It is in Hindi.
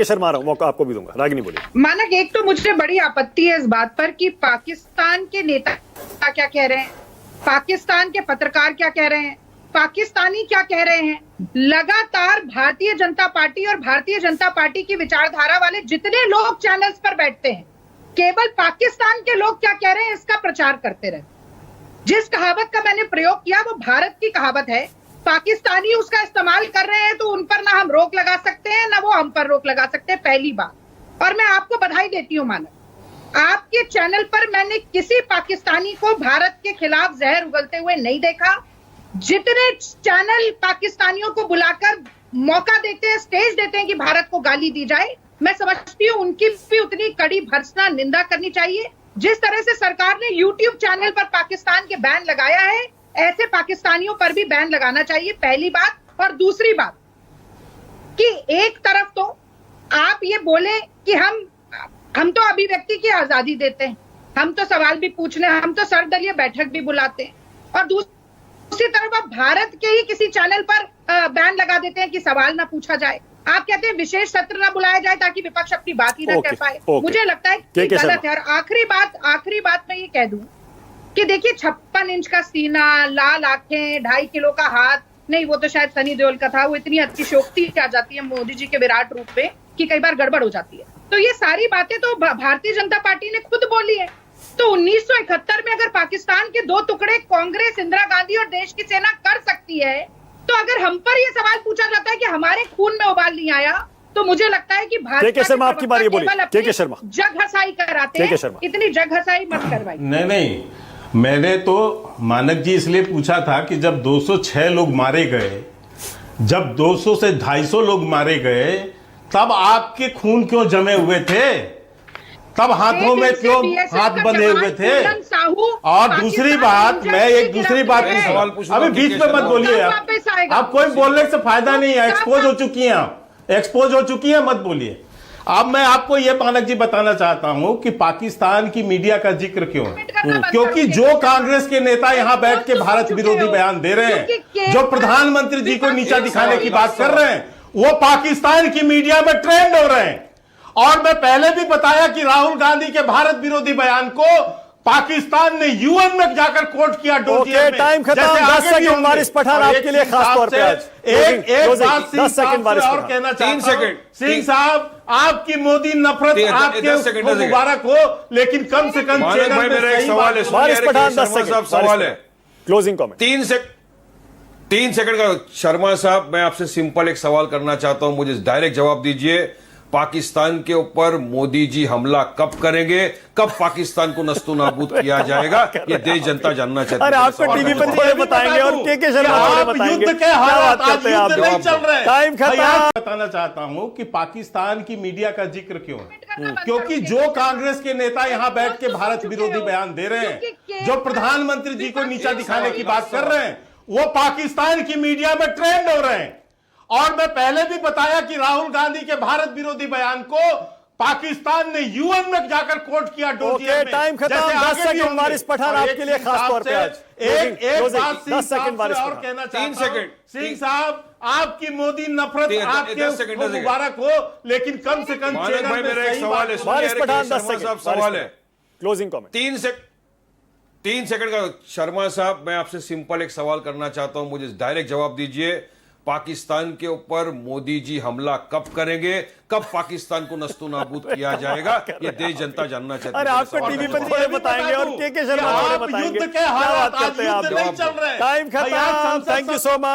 शर्मा रहा हूं, मौका आपको भी दूंगा। रागिनी बोलिए। मानक, एक तो मुझे बड़ी आपत्ति है इस बात पर कि पाकिस्तान के नेता क्या कह रहे हैं, पाकिस्तान के पत्रकार क्या कह रहे हैं, पाकिस्तानी क्या कह रहे हैं। लगातार भारतीय जनता पार्टी और भारतीय जनता पार्टी की विचारधारा वाले जितने लोग चैनल्स पर बैठते हैं, केवल पाकिस्तान के लोग क्या कह रहे हैं इसका प्रचार करते रहे। जिस कहावत का मैंने प्रयोग किया वो भारत की कहावत है, पाकिस्तानी उसका इस्तेमाल कर रहे हैं तो उन पर ना हम रोक लगा सकते हैं ना वो हम पर रोक लगा सकते हैं, पहली बात। और मैं आपको बधाई देती हूँ मानक, आपके चैनल पर मैंने किसी पाकिस्तानी को भारत के खिलाफ जहर उगलते हुए नहीं देखा। जितने चैनल पाकिस्तानियों को बुलाकर मौका देते हैं, स्टेज देते हैं कि भारत को गाली दी जाए, मैं समझती हूँ उनकी भी उतनी कड़ी भर्त्सना निंदा करनी चाहिए। जिस तरह से सरकार ने YouTube चैनल पर पाकिस्तान के बैन लगाया है, ऐसे पाकिस्तानियों पर भी बैन लगाना चाहिए, पहली बात। और दूसरी बात कि एक तरफ तो आप ये बोले कि हम तो अभिव्यक्ति की आजादी देते हैं, हम तो सवाल भी पूछने, हम तो सर्वदलीय बैठक भी बुलाते हैं, और दूसरी तरफ आप भारत के ही किसी चैनल पर बैन लगा देते हैं कि सवाल ना पूछा जाए। आप कहते हैं विशेष सत्र ना बुलाया जाए ताकि विपक्ष अपनी बात ही ना कह पाए। मुझे लगता है कि गलत है। और आखिरी बात मैं ये कह दूं कि देखिए 56 इंच का सीना, लाल आंखें, 2.5 किलो का हाथ, नहीं वो तो शायद सनी देओल का था, वो इतनी अच्छी शोक्ति आ जाती है मोदी जी के विराट रूप में कि कई बार गड़बड़ हो जाती है। तो ये सारी बातें तो भारतीय जनता पार्टी ने खुद बोली है। तो 1971 में अगर पाकिस्तान के 2 टुकड़े कांग्रेस, इंदिरा गांधी और देश की सेना कर सकती है, तो अगर हम पर यह सवाल पूछा जाता है कि हमारे खून में उबाल नहीं आया, तो मुझे लगता है कि भाजपा शर्मा आपकी बारी बोलिए। के शर्मा जग हसाई कराते हैं, इतनी जग हसाई मत करवाइए। नहीं, मैंने तो मानक जी इसलिए पूछा था कि जब 206 लोग मारे गए, जब 200 से 250 लोग मारे गए, तब आपके खून क्यों जमे हुए थे? तब हाथों में क्यों हाथ बंधे हुए थे? और दूसरी बात, मैं एक दूसरी बात में सवाल पूछूं, अभी बीच में मत बोलिए आप कोई बोलने से फायदा नहीं है, एक्सपोज हो चुकी हैं आप, एक्सपोज हो चुकी हैं, मत बोलिए। अब मैं आपको यह मानक जी बताना चाहता हूं कि पाकिस्तान की मीडिया का जिक्र क्यों है, क्योंकि जो कांग्रेस के नेता यहां बैठ के भारत विरोधी बयान दे रहे हैं, जो प्रधानमंत्री जी को नीचा दिखाने की बात कर रहे हैं, वो पाकिस्तान की मीडिया में ट्रेंड हो रहे हैं। और मैं पहले भी बताया कि राहुल गांधी के भारत विरोधी बयान को पाकिस्तान ने यूएन में जाकर कोर्ट किया। टाइम खत्म। 10 सेकंड वारिस पठान आपके लिए खास तौर पे आज एक बात 10 सेकंड और कहना चाहता हूं। 3 सेकंड सिंह साहब, आपकी मोदी नफरत आपके मुबारक हो, लेकिन कम से कम मेरा एक सवाल है, वारिस पठान 10 सेकंड सवाल है, क्लोजिंग कमेंट। 3 सेकंड का। शर्मा साहब, मैं आपसे सिंपल एक सवाल करना चाहता हूं, मुझे डायरेक्ट जवाब दीजिए। पाकिस्तान के ऊपर मोदी जी हमला कब करेंगे, कब पाकिस्तान को नस्तु नाबूद किया जाएगा, ये देश जनता जानना चाहती है। अरे आपको टीवी पर थोड़े बताएंगे और के शर्मा बताएंगे। युद्ध के हालात आज युद्ध नहीं चल रहे। टाइम खत्म। बताना चाहता हूं कि पाकिस्तान की मीडिया का जिक्र क्यों है, क्योंकि जो कांग्रेस के नेता यहां बैठ के भारत विरोधी बयान दे रहे हैं, जो प्रधानमंत्री जी को नीचा दिखाने की बात कर रहे हैं, वो पाकिस्तान की मीडिया में ट्रेंड हो रहे हैं। और मैं पहले भी बताया कि राहुल गांधी के भारत विरोधी बयान को पाकिस्तान ने यूएन में जाकर कोर्ट किया। टाइम खत्म। 10 सेकंड वारिस पठान आपके लिए खास तौर पे आज। एक बात 10 सेकंड वारिस और कहना चाहता हूं, सिंह साहब, आपकी मोदी नफरत आपके मुबारक हो, लेकिन कम से कम मेरा एक सवाल है, वारिस पठान 10 सेकंड सवाल है, क्लोजिंग कमेंट। 3 सेकंड का। शर्मा साहब, मैं आपसे सिंपल एक सवाल करना चाहता हूं, मुझे डायरेक्ट जवाब दीजिए। पाकिस्तान के ऊपर मोदी जी हमला कब करेंगे, कब पाकिस्तान को नस्तु नाबूद किया जाएगा, ये देश जनता जानना चाहती है। अरे आपको टीवी पर थोड़े बताएंगे और के शर्मा बताएंगे। युद्ध के हालात आज युद्ध नहीं चल रहे। टाइम खत्म। Thank you so much.